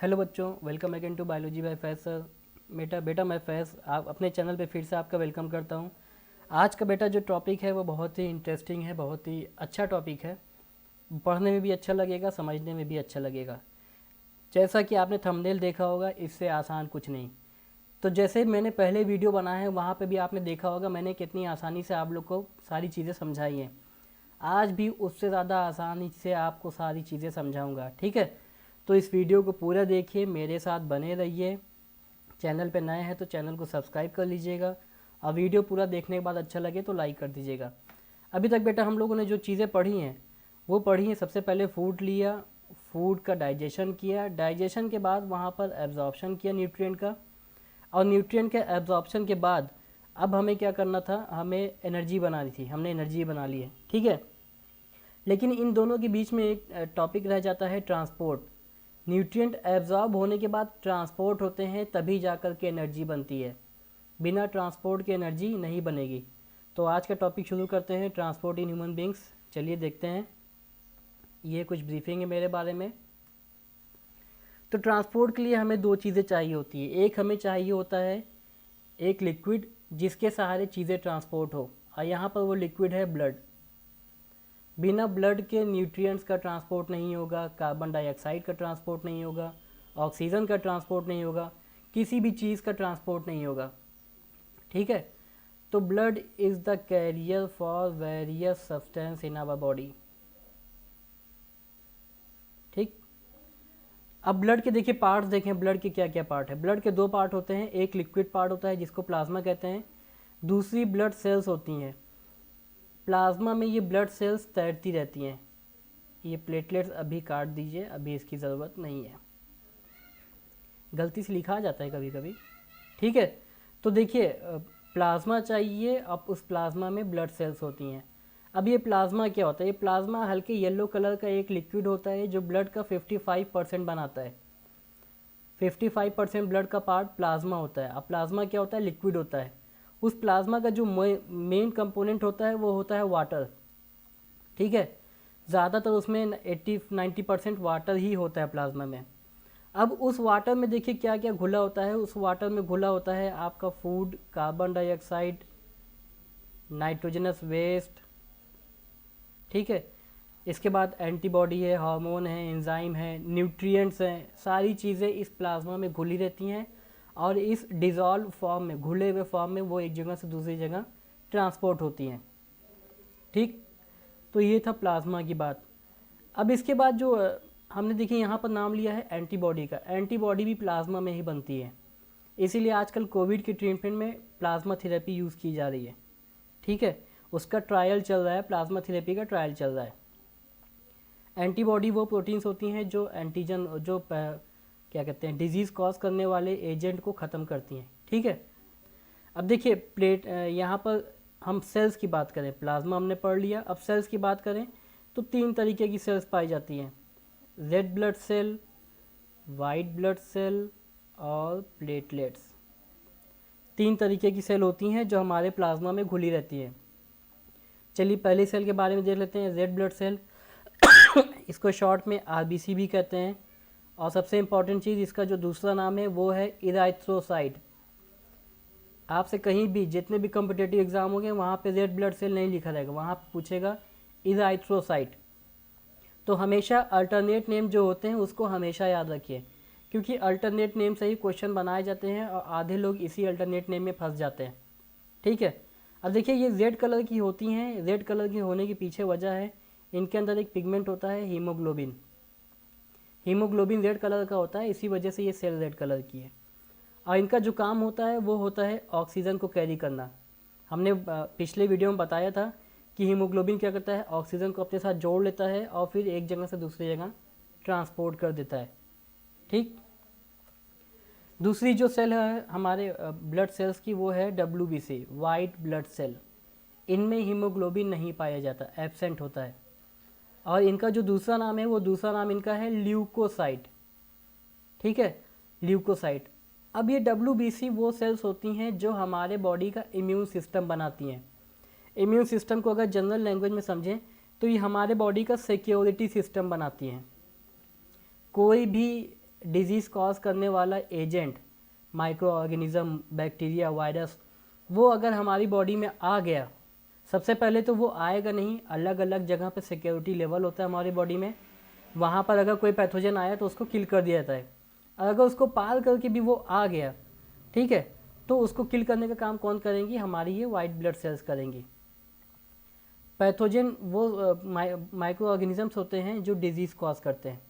Hello बच्चों, welcome again to biology by Faiz sir. बेटा मैं फैज आप अपने चैनल पे फिर से आपका वेलकम करता हूँ। आज का बेटा जो टॉपिक है वो बहुत ही इंटरेस्टिंग है, बहुत ही अच्छा टॉपिक है। पढ़ने में भी अच्छा लगेगा, समझने में भी अच्छा लगेगा। जैसा कि आपने थंबनेल देखा होगा, इससे आसान कुछ नहीं। तो जैसे मैंने पहले वीडियो बनाया है वहाँ पे भी आपने देखा होगा मैंने कितनी आसानी से आप लोग को सारी चीज़ें समझाई हैं। आज भी उससे ज़्यादा आसानी से आपको सारी चीज़ें समझाऊंगा, ठीक है। तो इस वीडियो को पूरा देखिए, मेरे साथ बने रहिए। चैनल पे नए हैं तो चैनल को सब्सक्राइब कर लीजिएगा, और वीडियो पूरा देखने के बाद अच्छा लगे तो लाइक कर दीजिएगा। अभी तक बेटा हम लोगों ने जो चीज़ें पढ़ी हैं वो पढ़ी हैं। सबसे पहले फूड लिया, फूड का डाइजेशन किया, डाइजेशन के बाद वहाँ पर एब्जॉर्प्शन किया न्यूट्रिएंट का, और न्यूट्रिएंट के एब्जॉर्प्शन के बाद अब हमें क्या करना था, हमें एनर्जी बनानी थी। हमने एनर्जी बना ली है, ठीक है। लेकिन इन दोनों के बीच में एक टॉपिक रह जाता है, ट्रांसपोर्ट। न्यूट्रिएंट एब्जॉर्ब होने के बाद ट्रांसपोर्ट होते हैं, तभी जाकर के एनर्जी बनती है। बिना ट्रांसपोर्ट के एनर्जी नहीं बनेगी। तो आज का टॉपिक शुरू करते हैं, ट्रांसपोर्ट इन ह्यूमन बींग्स। चलिए देखते हैं, ये कुछ ब्रीफिंग है मेरे बारे में। तो ट्रांसपोर्ट के लिए हमें दो चीज़ें चाहिए होती है। एक हमें चाहिए होता है एक लिक्विड जिसके सहारे चीज़ें ट्रांसपोर्ट हो, और यहाँ पर वो लिक्विड है ब्लड। बिना ब्लड के न्यूट्रिएंट्स का ट्रांसपोर्ट नहीं होगा, कार्बन डाइऑक्साइड का ट्रांसपोर्ट नहीं होगा, ऑक्सीजन का ट्रांसपोर्ट नहीं होगा, किसी भी चीज़ का ट्रांसपोर्ट नहीं होगा, ठीक है। तो blood is the carrier for various substance in our body, ठीक। अब ब्लड के देखिए पार्ट्स देखें, ब्लड के क्या क्या पार्ट है। ब्लड के दो पार्ट होते हैं, एक लिक्विड पार्ट होता है जिसको प्लाज्मा कहते हैं, दूसरी ब्लड सेल्स होती हैं। प्लाज्मा में ये ब्लड सेल्स तैरती रहती हैं। ये प्लेटलेट्स अभी काट दीजिए, अभी इसकी ज़रूरत नहीं है, गलती से लिखा जाता है कभी कभी, ठीक है। तो देखिए प्लाज्मा चाहिए, अब उस प्लाज्मा में ब्लड सेल्स होती हैं। अब ये प्लाज्मा क्या होता है, ये प्लाज्मा हल्के येलो कलर का एक लिक्विड होता है जो ब्लड का 55% बनाता है। 55% ब्लड का पार्ट प्लाज्मा होता है। अब प्लाज्मा क्या होता है, लिक्विड होता है। उस प्लाज्मा का जो मेन कंपोनेंट होता है वो होता है वाटर, ठीक है। ज़्यादातर उसमें 80-90% वाटर ही होता है प्लाज्मा में। अब उस वाटर में देखिए क्या क्या घुला होता है। उस वाटर में घुला होता है आपका food, carbon dioxide, nitrogenous waste, ठीक है। इसके बाद एंटीबॉडी है, हार्मोन है, एंजाइम है, न्यूट्रिएंट्स हैं, सारी चीज़ें इस प्लाज्मा में घुली रहती हैं, और इस डिज़ोल्व फॉर्म में, घुले हुए फॉर्म में वो एक जगह से दूसरी जगह ट्रांसपोर्ट होती हैं, ठीक। तो ये था प्लाज्मा की बात। अब इसके बाद जो हमने देखिए यहाँ पर नाम लिया है एंटीबॉडी का। एंटीबॉडी भी प्लाज्मा में ही बनती है, इसीलिए आजकल कोविड के ट्रीटमेंट में प्लाज्मा थेरेपी यूज़ की जा रही है, ठीक है। उसका ट्रायल चल रहा है, प्लाज्मा थेरेपी का ट्रायल चल रहा है। एंटीबॉडी वो प्रोटीन्स होती हैं जो एंटीजन, जो क्या कहते हैं, डिजीज़ कॉज करने वाले एजेंट को ख़त्म करती हैं, ठीक है। अब देखिए यहाँ पर हम सेल्स की बात करें, प्लाज्मा हमने पढ़ लिया, अब सेल्स की बात करें तो तीन तरीके की सेल्स पाई जाती हैं, red blood cell, white blood cell और प्लेटलेट्स। तीन तरीके की सेल होती हैं जो हमारे प्लाज्मा में घुली रहती हैं। चलिए पहली सेल के बारे में देख लेते हैं, रेड ब्लड सेल। इसको शॉर्ट में आरबीसी भी कहते हैं, और सबसे इम्पॉर्टेंट चीज़ इसका जो दूसरा नाम है वो है इराइथ्रोसाइट। आपसे कहीं भी जितने भी कॉम्पिटेटिव एग्जाम होंगे वहाँ पे रेड ब्लड सेल नहीं लिखा रहेगा, वहाँ पूछेगा इराइथ्रोसाइट। तो हमेशा अल्टरनेट नेम जो होते हैं उसको हमेशा याद रखिए, क्योंकि अल्टरनेट नेम से ही क्वेश्चन बनाए जाते हैं और आधे लोग इसी अल्टरनेट नेम में फंस जाते हैं, ठीक है। अब देखिए ये रेड कलर की होती हैं, रेड कलर की होने के पीछे वजह है इनके अंदर एक पिगमेंट होता है हीमोग्लोबिन। हीमोग्लोबिन रेड कलर का होता है, इसी वजह से ये सेल रेड कलर की है। और इनका जो काम होता है वो होता है ऑक्सीजन को कैरी करना। हमने पिछले वीडियो में बताया था कि हीमोग्लोबिन क्या करता है, ऑक्सीजन को अपने साथ जोड़ लेता है और फिर एक जगह से दूसरी जगह ट्रांसपोर्ट कर देता है, ठीक। दूसरी जो सेल है हमारे ब्लड सेल्स की वो है WBC, वाइट ब्लड सेल। इनमें हीमोग्लोबिन नहीं पाया जाता, एब्सेंट होता है, और इनका जो दूसरा नाम है वो दूसरा नाम इनका है ल्यूकोसाइट, ठीक है, ल्यूकोसाइट। अब ये WBC वो सेल्स होती हैं जो हमारे बॉडी का इम्यून सिस्टम बनाती हैं। इम्यून सिस्टम को अगर जनरल लैंग्वेज में समझें तो ये हमारे बॉडी का सिक्योरिटी सिस्टम बनाती हैं। कोई भी डिजीज़ कॉज करने वाला agent, micro organism, bacteria, virus, वो अगर हमारी बॉडी में आ गया, सबसे पहले तो वो आएगा नहीं, अलग अलग जगह पे सिक्योरिटी लेवल होता है हमारी बॉडी में, वहाँ पर अगर कोई पैथोजन आया तो उसको किल कर दिया जाता है। अगर उसको पार करके भी वो आ गया, ठीक है, तो उसको किल करने का काम कौन करेंगी? हमारी ये वाइट ब्लड सेल्स करेंगी। पैथोजन वो माइक्रो ऑर्गेनिजम्स होते हैं जो डिजीज़ कॉज करते हैं।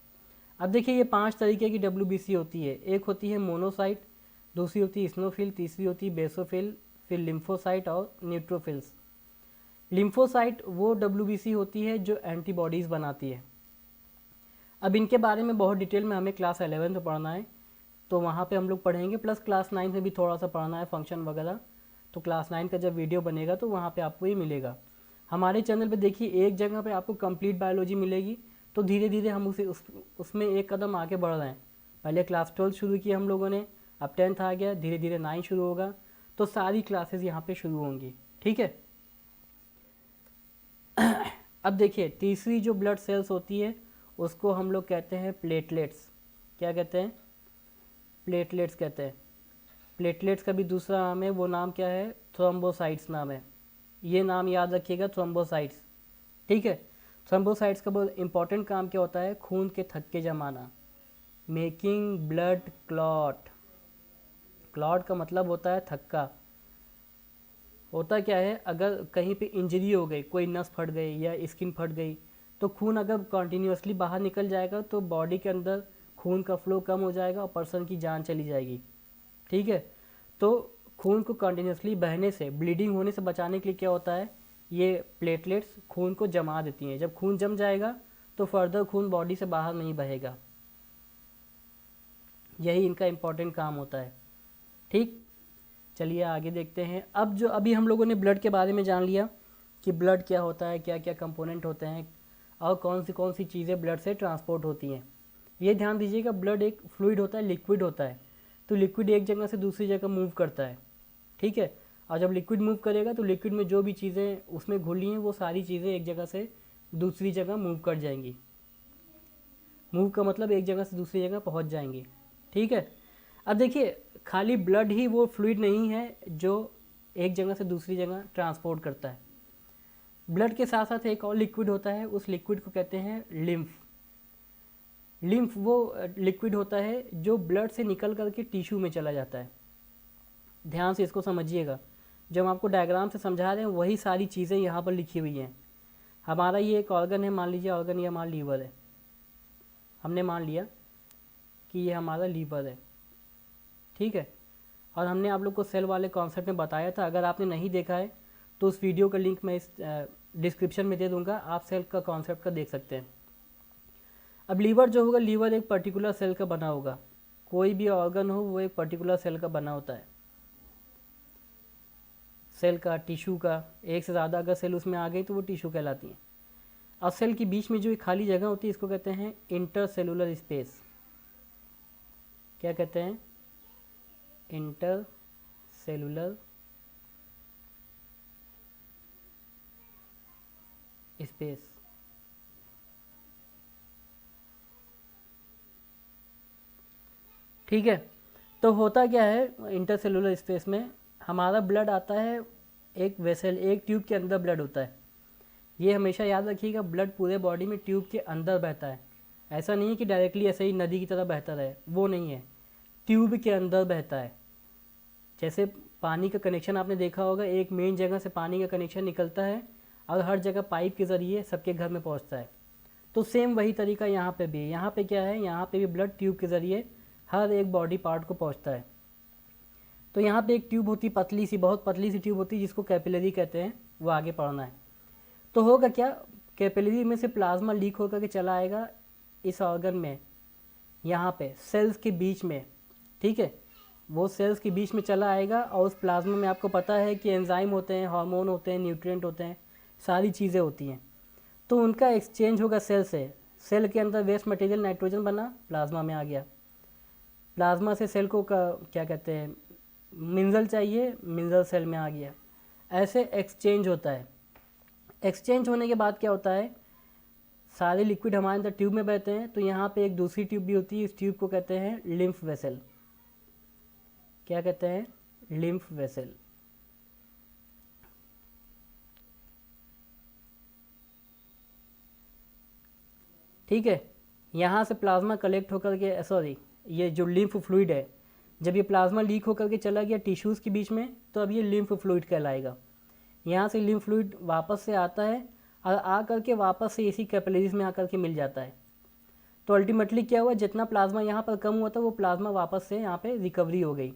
अब देखिए ये 5 तरीके की WBC होती है। एक होती है मोनोसाइट, दूसरी होती है स्नोफिल, तीसरी होती है बेसोफिल, फिर लिम्फोसाइट और न्यूट्रोफिल्स। लिम्फोसाइट वो WBC होती है जो एंटीबॉडीज़ बनाती है। अब इनके बारे में बहुत डिटेल में हमें क्लास 11 में पढ़ना है, तो वहाँ पे हम लोग पढ़ेंगे, प्लस क्लास 9 में भी थोड़ा सा पढ़ना है फंक्शन वगैरह। तो क्लास 9 का जब वीडियो बनेगा तो वहाँ पे आपको ये मिलेगा। हमारे चैनल पे देखिए एक जगह पे आपको कंप्लीट बायोलॉजी मिलेगी, तो धीरे धीरे हम उसमें एक कदम आगे बढ़ रहे हैं। पहले क्लास 12 शुरू की हम लोगों ने, अब 10th आ गया, धीरे धीरे 9 शुरू होगा, तो सारी क्लासेस यहाँ पे शुरू होंगी, ठीक है। अब देखिए तीसरी जो ब्लड सेल्स होती है उसको हम लोग कहते हैं प्लेटलेट्स। क्या कहते हैं? प्लेटलेट्स कहते हैं। प्लेटलेट्स का भी दूसरा नाम है, वो नाम क्या है? थ्रोम्बोसाइट्स नाम है। ये नाम याद रखिएगा, थ्रोम्बोसाइट्स, ठीक है। थ्रोम्बोसाइट्स का बहुत इंपॉर्टेंट काम क्या होता है? खून के थक्के जमाना, मेकिंग ब्लड क्लॉट। क्लॉट का मतलब होता है थक्का। होता क्या है, अगर कहीं पे इंजरी हो गई, कोई नस फट गई या स्किन फट गई, तो खून अगर कॉन्टीन्यूसली बाहर निकल जाएगा तो बॉडी के अंदर खून का फ्लो कम हो जाएगा और पर्सन की जान चली जाएगी, ठीक है। तो खून को कंटिन्यूसली बहने से, ब्लीडिंग होने से बचाने के लिए क्या होता है, ये प्लेटलेट्स खून को जमा देती हैं। जब खून जम जाएगा तो फर्दर खून बॉडी से बाहर नहीं बहेगा। यही इनका इम्पोर्टेंट काम होता है, ठीक। चलिए आगे देखते हैं। अब जो अभी हम लोगों ने ब्लड के बारे में जान लिया कि ब्लड क्या होता है, क्या क्या कंपोनेंट होते हैं और कौन सी चीज़ें ब्लड से ट्रांसपोर्ट होती हैं। ये ध्यान दीजिएगा, ब्लड एक फ्लूइड होता है, लिक्विड होता है, तो लिक्विड एक जगह से दूसरी जगह मूव करता है, ठीक है। और जब लिक्विड मूव करेगा तो लिक्विड में जो भी चीज़ें उसमें घुली हैं वो सारी चीज़ें एक जगह से दूसरी जगह मूव कर जाएंगी। मूव का मतलब एक जगह से दूसरी जगह पहुंच जाएंगी, ठीक है। अब देखिए खाली ब्लड ही वो फ्लूइड नहीं है जो एक जगह से दूसरी जगह ट्रांसपोर्ट करता है। ब्लड के साथ साथ एक और लिक्विड होता है, उस लिक्विड को कहते हैं लिम्फ। लिम्फ वो लिक्विड होता है जो ब्लड से निकल करके टिश्यू में चला जाता है। ध्यान से इसको समझिएगा, जब आपको डायग्राम से समझा रहे हैं वही सारी चीज़ें यहाँ पर लिखी हुई हैं। हमारा ये एक ऑर्गन है, मान लीजिए ऑर्गन ये हमारा लीवर है, हमने मान लिया कि ये हमारा लीवर है, ठीक है। और हमने आप लोग को सेल वाले कॉन्सेप्ट में बताया था, अगर आपने नहीं देखा है तो उस वीडियो का लिंक मैं इस डिस्क्रिप्शन में दे दूंगा, आप सेल का कॉन्सेप्ट का देख सकते हैं। अब लीवर जो होगा, लीवर एक पर्टिकुलर सेल का बना होगा। कोई भी ऑर्गन हो वो एक पर्टिकुलर सेल का बना होता है, सेल का, टिश्यू का। एक से ज़्यादा अगर सेल उसमें आ गई तो वो टिश्यू कहलाती हैं। और सेल के बीच में जो खाली जगह होती है इसको कहते हैं इंटरसेलुलर स्पेस। क्या कहते हैं? Intercellular space. ठीक है, तो होता क्या है इंटरसेलुलर स्पेस में, हमारा ब्लड आता है एक वेसल, एक ट्यूब के अंदर ब्लड होता है। ये हमेशा याद रखिएगा, ब्लड पूरे बॉडी में ट्यूब के अंदर बहता है। ऐसा नहीं है कि डायरेक्टली ऐसे ही नदी की तरह बहता रहे, वो नहीं है, ट्यूब के अंदर बहता है। जैसे पानी का कनेक्शन आपने देखा होगा, एक मेन जगह से पानी का कनेक्शन निकलता है और हर जगह पाइप के ज़रिए सबके घर में पहुंचता है। तो सेम वही तरीका यहाँ पे भी। यहाँ पे क्या है, यहाँ पे भी ब्लड ट्यूब के ज़रिए हर एक बॉडी पार्ट को पहुँचता है। तो यहाँ पे एक ट्यूब होती है, पतली सी, बहुत पतली सी ट्यूब होती है जिसको कैपिलरी कहते हैं, वो आगे पढ़ना है। तो होगा क्या, कैपिलरी में से प्लाज्मा लीक होकर के चला आएगा इस ऑर्गन में, यहाँ पे सेल्स के बीच में, ठीक है। वो सेल्स के बीच में चला आएगा और उस प्लाज्मा में आपको पता है कि एंजाइम होते हैं, हार्मोन होते हैं, न्यूट्रिएंट होते हैं, सारी चीज़ें होती हैं। तो उनका एक्सचेंज होगा सेल से। सेल के अंदर वेस्ट मटेरियल नाइट्रोजन बना, प्लाज्मा में आ गया। प्लाज्मा से सेल को क्या कहते हैं, मिनरल चाहिए, मिनरल सेल में आ गया। ऐसे एक्सचेंज होता है। एक्सचेंज होने के बाद क्या होता है, सारे लिक्विड हमारे अंदर ट्यूब में बहते हैं, तो यहाँ पे एक दूसरी ट्यूब भी होती है, इस ट्यूब को कहते हैं लिम्फ वेसल। क्या कहते हैं? Lymph vessel. ठीक है, यहाँ से प्लाज्मा कलेक्ट होकर के, सॉरी, ये जो लिम्फ फ्लूइड है, जब ये प्लाज्मा लीक होकर के चला गया टिश्यूज़ के बीच में, तो अब ये लिम्फ फ्लूइड कहलाएगा। यहाँ से लिम्फ फ्लूइड वापस से आता है और आ करके वापस से इसी कैपिलरीज में आकर के मिल जाता है। तो अल्टीमेटली क्या हुआ, जितना प्लाज्मा यहाँ पर कम हुआ था वो प्लाज्मा वापस से यहाँ पे रिकवरी हो गई।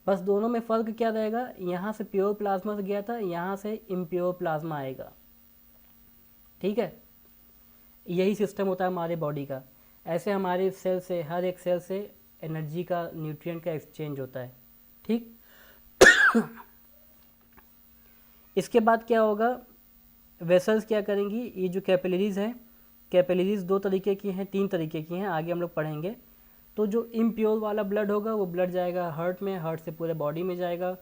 बस दोनों में फ़र्क क्या रहेगा, यहाँ से प्योर प्लाज्मा से गया था, यहाँ से इम्प्योर प्लाज्मा आएगा। ठीक है, यही सिस्टम होता है हमारे बॉडी का। ऐसे हमारे सेल से, हर एक सेल से एनर्जी का, न्यूट्रिएंट का एक्सचेंज होता है। ठीक इसके बाद क्या होगा, वेसल्स क्या करेंगी, ये जो कैपिलरीज हैं, कैपिलरीज दो तरीके की हैं, तीन तरीके की हैं, आगे हम लोग पढ़ेंगे। तो जो इम्प्योर वाला ब्लड होगा वो ब्लड जाएगा हार्ट में, हार्ट से पूरे बॉडी में जाएगा,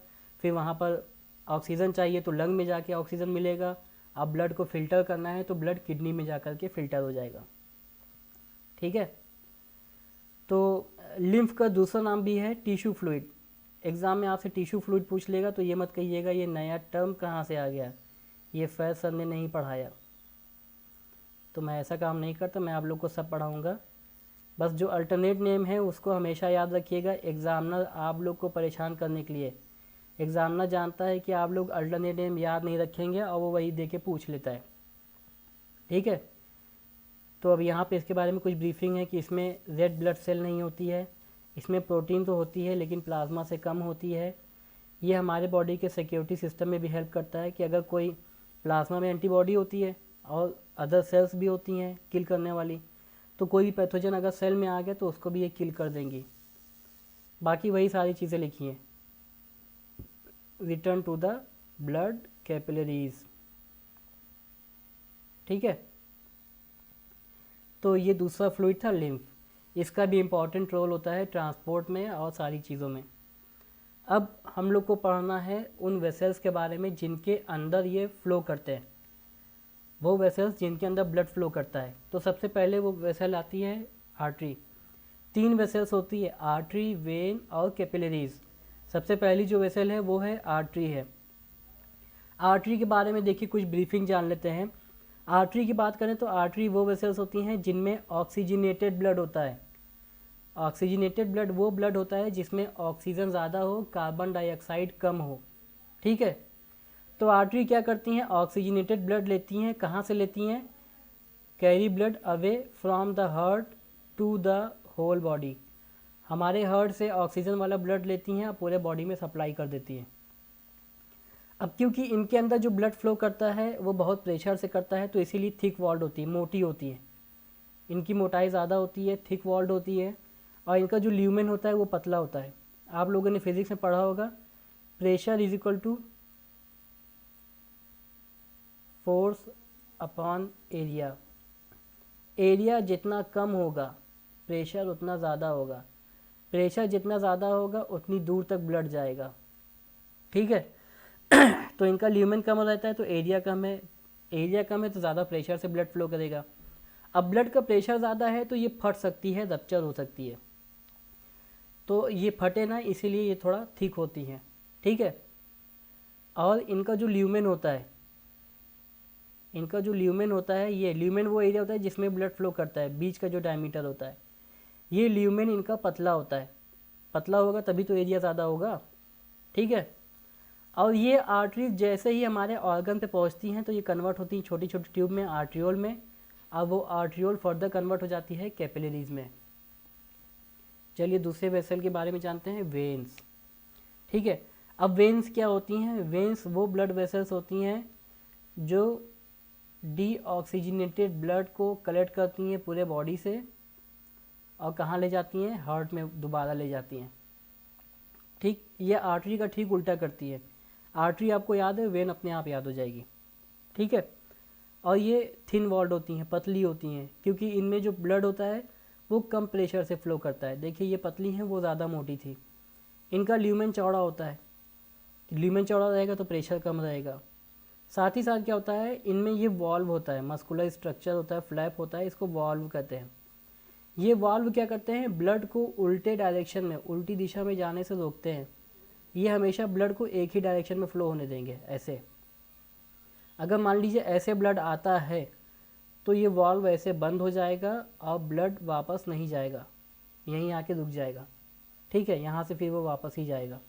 फिर वहाँ पर ऑक्सीजन चाहिए तो लंग में जाके ऑक्सीजन मिलेगा। अब ब्लड को फ़िल्टर करना है तो ब्लड किडनी में जाकर के फ़िल्टर हो जाएगा। ठीक है, तो लिम्फ का दूसरा नाम भी है टिश्यू फ्लूइड। एग्ज़ाम में आपसे टिश्यू फ्लूइड पूछ लेगा तो ये मत कहिएगा ये नया टर्म कहाँ से आ गया, ये फैज सर ने नहीं पढ़ाया। तो मैं ऐसा काम नहीं करता, मैं आप लोग को सब पढ़ाऊँगा। बस जो अल्टरनेट नेम है उसको हमेशा याद रखिएगा, एग्ज़ामिनर आप लोग को परेशान करने के लिए। एग्ज़ामिनर जानता है कि आप लोग अल्टरनेट नेम याद नहीं रखेंगे और वो वही दे के पूछ लेता है। ठीक है, तो अब यहाँ पे इसके बारे में कुछ ब्रीफिंग है कि इसमें रेड ब्लड सेल नहीं होती है, इसमें प्रोटीन तो होती है लेकिन प्लाज्मा से कम होती है। ये हमारे बॉडी के सिक्योरिटी सिस्टम में भी हेल्प करता है कि अगर कोई प्लाज्मा में एंटीबॉडी होती है और अदर सेल्स भी होती हैं किल करने वाली, तो कोई भी पैथोजन अगर सेल में आ गया तो उसको भी ये किल कर देंगी। बाकी वही सारी चीज़ें लिखी हैं। Return to the blood capillaries. ठीक है, तो ये दूसरा फ्लूइड था लिम्फ। इसका भी इम्पॉर्टेंट रोल होता है ट्रांसपोर्ट में और सारी चीज़ों में। अब हम लोग को पढ़ना है उन वेसल्स के बारे में जिनके अंदर ये फ्लो करते हैं, वो वेसल्स जिनके अंदर ब्लड फ्लो करता है। तो सबसे पहले वो वेसल आती है आर्टरी। तीन वेसल्स होती है, आर्टरी, वेन और कैपिलरीज। सबसे पहली जो वेसल है वो है आर्टरी है। आर्टरी के बारे में देखिए कुछ ब्रीफिंग जान लेते हैं। आर्टरी की बात करें तो आर्टरी वो वेसल्स होती हैं जिनमें ऑक्सीजनेटेड ब्लड होता है। ऑक्सीजनेटेड ब्लड वो ब्लड होता है जिसमें ऑक्सीजन ज़्यादा हो, कार्बन डाइऑक्साइड कम हो। ठीक है, तो आर्टरी क्या करती हैं, ऑक्सीजनेटेड ब्लड लेती हैं। कहाँ से लेती हैं, carry blood away from the heart to the whole body. हमारे हार्ट से ऑक्सीजन वाला ब्लड लेती हैं और पूरे बॉडी में सप्लाई कर देती हैं। अब क्योंकि इनके अंदर जो ब्लड फ्लो करता है वो बहुत प्रेशर से करता है, तो इसीलिए थिक वॉल्ड होती है, मोटी होती है। इनकी मोटाई ज़्यादा होती है, थिक वॉल्ड होती है, और इनका जो ल्यूमेन होता है वो पतला होता है। आप लोगों ने फिजिक्स में पढ़ा होगा, pressure is equal to force upon area. Area जितना कम होगा प्रेशर उतना ज़्यादा होगा, प्रेशर जितना ज़्यादा होगा उतनी दूर तक ब्लड जाएगा। ठीक है, तो इनका ल्यूमेन कम रहता है तो एरिया कम है, एरिया कम है तो ज़्यादा प्रेशर से ब्लड फ्लो करेगा। अब ब्लड का प्रेशर ज़्यादा है तो ये फट सकती है, रप्चर हो सकती है, तो ये फटे ना, इसीलिए ये थोड़ा थिक होती हैं। ठीक है, और इनका जो ल्यूमेन होता है, इनका जो ल्यूमेन होता है, ये ल्यूमेन वो एरिया होता है जिसमें ब्लड फ्लो करता है, बीच का जो डायमीटर होता है, ये ल्यूमेन इनका पतला होता है। पतला होगा तभी तो एरिया ज़्यादा होगा। ठीक है, और ये आर्टरीज जैसे ही हमारे ऑर्गन पे पहुंचती हैं तो ये कन्वर्ट होती हैं छोटी छोटी ट्यूब में, आर्ट्रियोल में। अब वो आर्ट्रियोल फर्दर कन्वर्ट हो जाती है कैपिलरीज में। चलिए दूसरे वेसल के बारे में जानते हैं, वेन्स। ठीक है, अब वेन्स क्या होती हैं, वेन्स वो ब्लड वेसल्स होती हैं जो डीऑक्सीजनेटेड ब्लड को कलेक्ट करती हैं पूरे बॉडी से और कहाँ ले जाती हैं, हार्ट में दोबारा ले जाती हैं। ठीक, ये आर्टरी का ठीक उल्टा करती है। आर्टरी आपको याद है, वेन अपने आप याद हो जाएगी। ठीक है, और ये थिन वॉल्ड होती हैं, पतली होती हैं, क्योंकि इनमें जो ब्लड होता है वो कम प्रेशर से फ्लो करता है। देखिए ये पतली हैं, वो ज़्यादा मोटी थी। इनका ल्यूमेन चौड़ा होता है, ल्यूमेन चौड़ा रहेगा तो प्रेशर कम रहेगा। साथ ही साथ क्या होता है, इनमें ये वॉल्व होता है, मस्कुलर स्ट्रक्चर होता है, फ्लैप होता है, इसको वॉल्व कहते हैं। ये वॉल्व क्या करते हैं, ब्लड को उल्टे डायरेक्शन में, उल्टी दिशा में जाने से रोकते हैं। ये हमेशा ब्लड को एक ही डायरेक्शन में फ्लो होने देंगे। ऐसे अगर मान लीजिए ऐसे ब्लड आता है तो ये वॉल्व ऐसे बंद हो जाएगा और ब्लड वापस नहीं जाएगा, यहीं आके रुक जाएगा। ठीक है, यहाँ से फिर वो वापस ही जाएगा।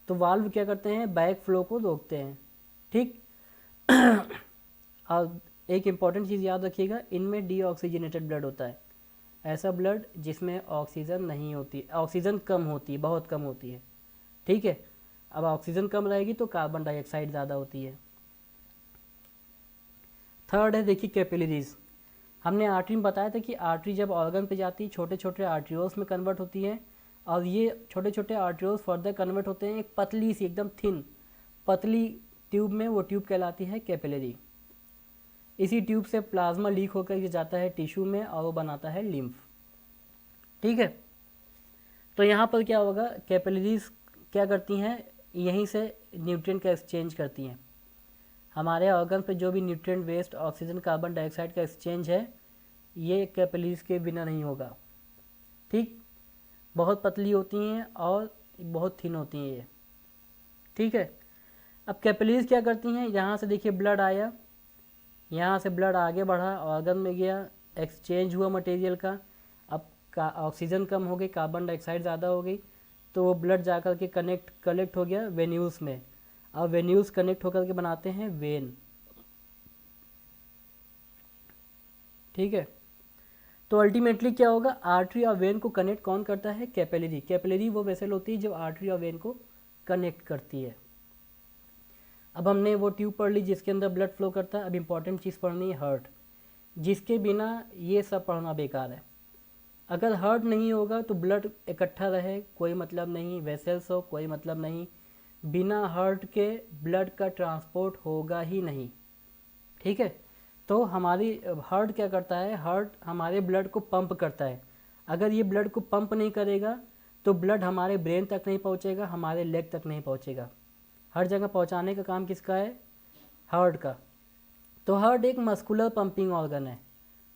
तो वाल्व क्या करते हैं, बैक फ्लो को रोकते हैं। ठीक। और एक इम्पॉर्टेंट चीज़ याद रखिएगा, इनमें डीऑक्सीजनेटेड ब्लड होता है, ऐसा ब्लड जिसमें ऑक्सीजन नहीं होती, ऑक्सीजन कम होती है, बहुत कम होती है। ठीक है, अब ऑक्सीजन कम रहेगी तो कार्बन डाइऑक्साइड ज़्यादा होती है। थर्ड है देखिए कैपिलरीज। हमने आर्टरी में बताया था कि आर्टरी जब ऑर्गन पे जाती है छोटे छोटे आर्ट्रियोल्स में कन्वर्ट होती है, और ये छोटे छोटे आर्ट्रियोल्स फर्दर कन्वर्ट होते हैं एक पतली सी, एकदम थिन पतली ट्यूब में, वो ट्यूब कहलाती है कैपिलरी। इसी ट्यूब से प्लाज्मा लीक होकर ये जाता है टिश्यू में और वो बनाता है लिम्फ। ठीक है, तो यहाँ पर क्या होगा, कैपिलरीज क्या करती हैं, यहीं से न्यूट्रिएंट का एक्सचेंज करती हैं। हमारे ऑर्गन पे जो भी nutrient waste, oxygen, carbon dioxide का एक्सचेंज है, ये कैपिलरीज के बिना नहीं होगा। ठीक, बहुत पतली होती हैं और बहुत थिन होती हैं ये। ठीक है, अब कैपिलरीज क्या करती हैं, यहाँ से देखिए ब्लड आया, यहाँ से ब्लड आगे बढ़ा, ऑर्गन में गया, एक्सचेंज हुआ मटेरियल का, अब ऑक्सीजन कम हो गई, कार्बन डाइऑक्साइड ज़्यादा हो गई, तो वो ब्लड जा कर के कलेक्ट हो गया वेन्यूज़ में, और वेन्यूज़ कनेक्ट होकर के बनाते हैं वेन। ठीक है, तो अल्टीमेटली क्या होगा, आर्टरी और वेन को कनेक्ट कौन करता है, कैपिलरी। कैपिलरी वो वेसल होती है जो आर्टरी और वेन को कनेक्ट करती है। अब हमने वो ट्यूब पढ़ ली जिसके अंदर ब्लड फ्लो करता है। अब इम्पॉर्टेंट चीज़ पढ़नी है हार्ट, जिसके बिना ये सब पढ़ना बेकार है। अगर हार्ट नहीं होगा तो ब्लड इकट्ठा रहे कोई मतलब नहीं, वेसल्स हो कोई मतलब नहीं, बिना हार्ट के ब्लड का ट्रांसपोर्ट होगा ही नहीं। ठीक है, तो हमारी हार्ट क्या करता है, हार्ट हमारे ब्लड को पंप करता है। अगर ये ब्लड को पंप नहीं करेगा तो ब्लड हमारे ब्रेन तक नहीं पहुंचेगा, हमारे लेग तक नहीं पहुंचेगा। हर जगह पहुंचाने का काम किसका है, हार्ट का। तो हार्ट एक मस्कुलर पंपिंग ऑर्गन है,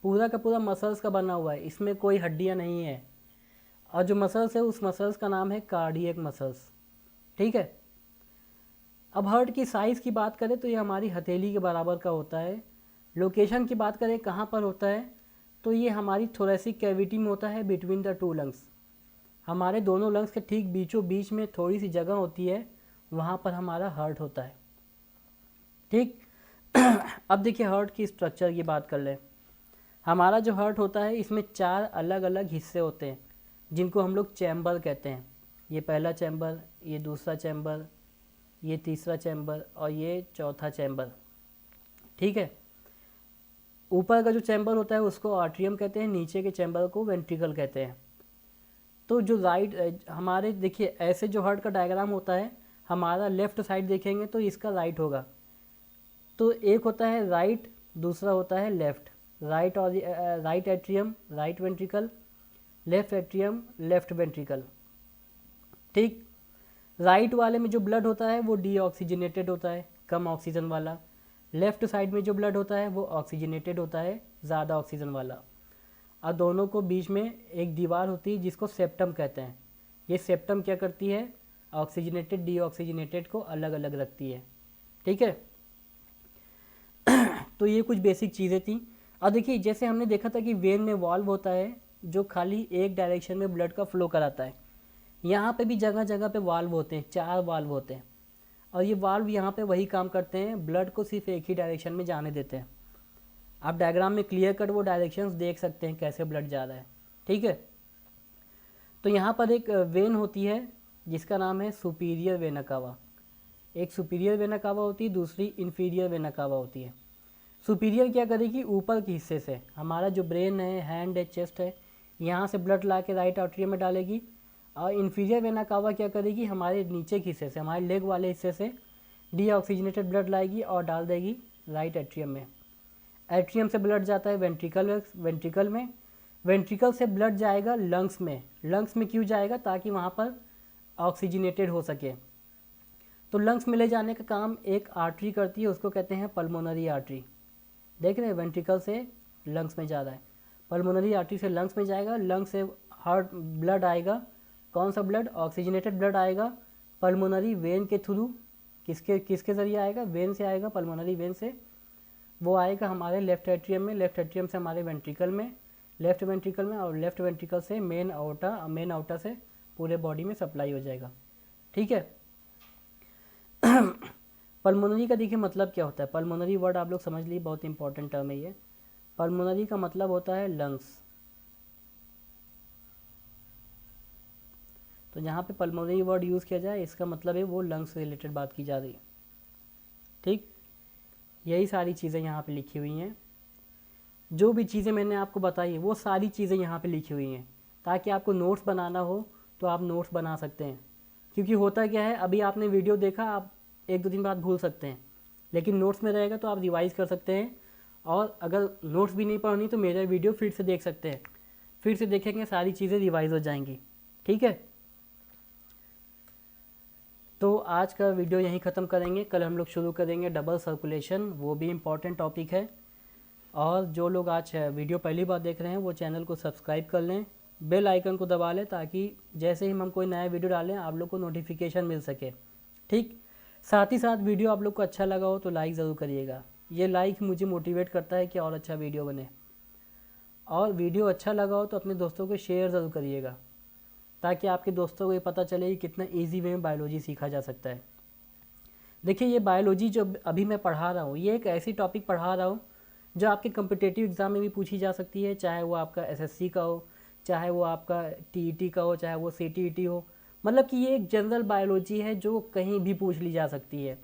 पूरा का पूरा मसल्स का बना हुआ है, इसमें कोई हड्डियां नहीं है, और जो मसल्स है उस मसल्स का नाम है कार्डियक मसल्स। ठीक है, अब हार्ट की साइज़ की बात करें तो ये हमारी हथेली के बराबर का होता है। लोकेशन की बात करें कहाँ पर होता है, तो ये हमारी थोरेसिक कैविटी में होता है, बिटवीन द टू लंग्स। हमारे दोनों लंग्स के ठीक बीचों बीच में थोड़ी सी जगह होती है, वहाँ पर हमारा हार्ट होता है। ठीक। अब देखिए हार्ट की स्ट्रक्चर की बात कर लें। हमारा जो हार्ट होता है इसमें 4 अलग अलग हिस्से होते हैं जिनको हम लोग चैम्बर कहते हैं। ये पहला चैम्बर, ये दूसरा चैम्बर, ये तीसरा चैम्बर और ये चौथा चैम्बर। ठीक है, ऊपर का जो चैम्बर होता है उसको आर्ट्रियम कहते हैं, नीचे के चैम्बर को वेंट्रिकल कहते हैं। तो जो हमारे देखिए ऐसे जो हार्ट का डायग्राम होता है, हमारा लेफ़्ट साइड देखेंगे तो इसका राइट होगा। तो एक होता है राइट, दूसरा होता है लेफ़्ट। राइट और right atrium right ventricle, left atrium left ventricle. ठीक, राइट वाले में जो ब्लड होता है वो डीऑक्सीजनेटेड होता है, कम ऑक्सीजन वाला। लेफ़्ट साइड में जो ब्लड होता है वो ऑक्सीजनेटेड होता है, ज़्यादा ऑक्सीजन वाला। और दोनों को बीच में एक दीवार होती है जिसको सेप्टम कहते हैं। ये सेप्टम क्या करती है, ऑक्सीजनेटेड डीऑक्सीजनेटेड को अलग अलग रखती है। ठीक है, तो ये कुछ बेसिक चीज़ें थी। और देखिए जैसे हमने देखा था कि वेन में वाल्व होता है जो खाली एक डायरेक्शन में ब्लड का फ्लो कराता है, यहाँ पे भी जगह जगह पे वाल्व होते हैं, 4 वाल्व होते हैं, और ये वाल्व यहाँ पे वही काम करते हैं, ब्लड को सिर्फ एक ही डायरेक्शन में जाने देते हैं। आप डायग्राम में क्लियर कट वो डायरेक्शंस देख सकते हैं कैसे ब्लड जा रहा है। ठीक है, तो यहाँ पर एक वेन होती है जिसका नाम है सुपीरियर वेना कावा। एक सुपीरियर वेना कावा होती है, दूसरी इन्फीरियर वेना कावा होती है। सुपीरियर क्या करेगी, ऊपर के हिस्से से हमारा जो ब्रेन है, हैंड है, चेस्ट है, यहाँ से ब्लड ला के राइट आर्टरियम में डालेगी। और इन्फीरियर वेना कावा क्या करेगी, हमारे नीचे के हिस्से से, हमारे लेग वाले हिस्से से डीऑक्सीजनेटेड ब्लड लाएगी और डाल देगी राइट एट्रियम में। एट्रियम से ब्लड जाता है वेंट्रिकल में, वेंट्रिकल से ब्लड जाएगा लंग्स में। लंग्स में क्यों जाएगा, ताकि वहाँ पर ऑक्सीजनेटेड हो सके। तो लंग्स में ले जाने का काम एक आर्टरी करती है, उसको कहते हैं पल्मोनरी आर्टरी। देख रहे हैं, वेंट्रिकल से लंग्स में जा रहा है, पल्मोनरी आर्टरी से लंग्स में जाएगा, लंग्स से हार्ट ब्लड आएगा, कौन सा ब्लड, ऑक्सीजनेटेड ब्लड आएगा पल्मोनरी वेन के थ्रू। किसके ज़रिए आएगा, वेन से आएगा, पल्मोनरी वेन से। वो आएगा हमारे लेफ्ट एट्रियम में, लेफ्ट एट्रियम से हमारे वेंट्रिकल में, लेफ्ट वेंट्रिकल में, और लेफ्ट वेंट्रिकल से मेन आउटा से पूरे बॉडी में सप्लाई हो जाएगा। ठीक है। पल्मोनरी का देखिए मतलब क्या होता है, पल्मोनरी वर्ड आप लोग समझ लीजिए, बहुत इंपॉर्टेंट टर्म है ये। पल्मोनरी का मतलब होता है लंग्स। तो जहाँ पे पल्मोनरी वर्ड यूज़ किया जाए इसका मतलब है वो लंग्स से रिलेटेड बात की जा रही है। ठीक, यही सारी चीज़ें यहाँ पे लिखी हुई हैं। जो भी चीज़ें मैंने आपको बताई है वो सारी चीज़ें यहाँ पे लिखी हुई हैं, ताकि आपको नोट्स बनाना हो तो आप नोट्स बना सकते हैं। क्योंकि होता क्या है, अभी आपने वीडियो देखा, आप 1-2 दिन बाद भूल सकते हैं, लेकिन नोट्स में रहेगा तो आप रिवाइज़ कर सकते हैं। और अगर नोट्स भी नहीं पढ़नी तो मेरा वीडियो फिर से देख सकते हैं, फिर से देखेंगे, सारी चीज़ें रिवाइज़ हो जाएंगी। ठीक है। तो आज का वीडियो यहीं ख़त्म करेंगे, कल हम लोग शुरू करेंगे डबल सर्कुलेशन, वो भी इम्पॉर्टेंट टॉपिक है। और जो लोग आज वीडियो पहली बार देख रहे हैं वो चैनल को सब्सक्राइब कर लें, बेल आइकन को दबा लें, ताकि जैसे ही हम कोई नया वीडियो डालें आप लोग को नोटिफिकेशन मिल सके। ठीक, साथ ही साथ वीडियो आप लोग को अच्छा लगा हो तो लाइक ज़रूर करिएगा, ये लाइक मुझे मोटिवेट करता है कि और अच्छा वीडियो बने। और वीडियो अच्छा लगा हो तो अपने दोस्तों को शेयर ज़रूर करिएगा, ताकि आपके दोस्तों को ये पता चले कि कितना ईजी वे में बायोलॉजी सीखा जा सकता है। देखिए, ये बायोलॉजी जो अभी मैं पढ़ा रहा हूँ, ये एक ऐसी टॉपिक पढ़ा रहा हूँ जो आपके कम्पिटिटिव एग्ज़ाम में भी पूछी जा सकती है, चाहे वो आपका एसएससी का हो, चाहे वो आपका टीईटी का हो, चाहे वो सीटीईटी हो। मतलब कि ये एक जनरल बायोलॉजी है जो कहीं भी पूछ ली जा सकती है।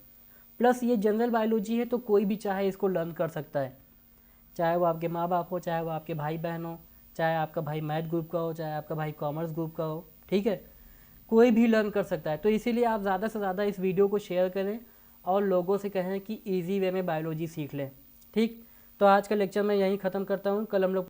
प्लस ये जनरल बायोलॉजी है तो कोई भी चाहे इसको लर्न कर सकता है, चाहे वो आपके माँ बाप हो, चाहे वो आपके भाई बहन हो, चाहे आपका भाई मैथ ग्रुप का हो, चाहे आपका भाई कॉमर्स ग्रुप का हो। ठीक है, कोई भी लर्न कर सकता है। तो इसीलिए आप ज़्यादा से ज़्यादा इस वीडियो को शेयर करें और लोगों से कहें कि ईजी वे में बायोलॉजी सीख लें। ठीक, तो आज का लेक्चर मैं यहीं ख़त्म करता हूँ, कल हम लोग